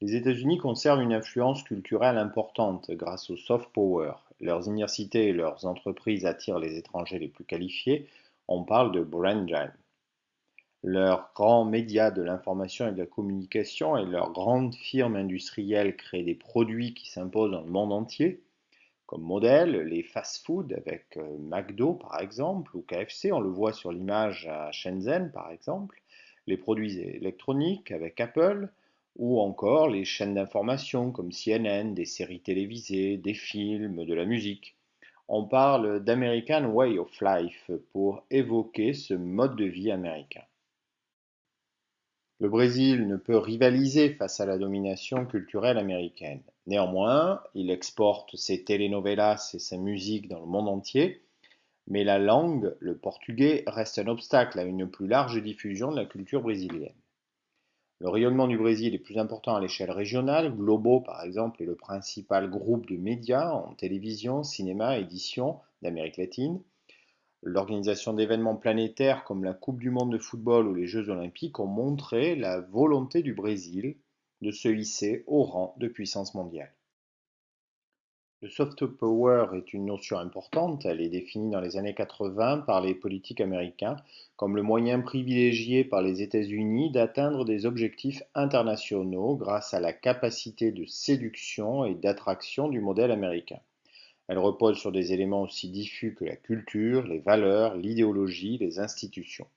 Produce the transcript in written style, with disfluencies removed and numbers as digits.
Les États-Unis conservent une influence culturelle importante grâce au soft power. Leurs universités et leurs entreprises attirent les étrangers les plus qualifiés. On parle de branding. Leurs grands médias de l'information et de la communication et leurs grandes firmes industrielles créent des produits qui s'imposent dans le monde entier. Comme modèle, les fast-foods avec McDo par exemple, ou KFC, on le voit sur l'image à Shenzhen par exemple, les produits électroniques avec Apple, ou encore les chaînes d'information comme CNN, des séries télévisées, des films, de la musique. On parle d'American Way of Life pour évoquer ce mode de vie américain. Le Brésil ne peut rivaliser face à la domination culturelle américaine. Néanmoins, il exporte ses telenovelas et sa musique dans le monde entier, mais la langue, le portugais, reste un obstacle à une plus large diffusion de la culture brésilienne. Le rayonnement du Brésil est plus important à l'échelle régionale. Globo, par exemple, est le principal groupe de médias en télévision, cinéma, édition d'Amérique latine. L'organisation d'événements planétaires comme la Coupe du monde de football ou les Jeux olympiques ont montré la volonté du Brésil de se hisser au rang de puissance mondiale. Le soft power est une notion importante, elle est définie dans les années 80 par les politiques américains comme le moyen privilégié par les États-Unis d'atteindre des objectifs internationaux grâce à la capacité de séduction et d'attraction du modèle américain. Elle repose sur des éléments aussi diffus que la culture, les valeurs, l'idéologie, les institutions.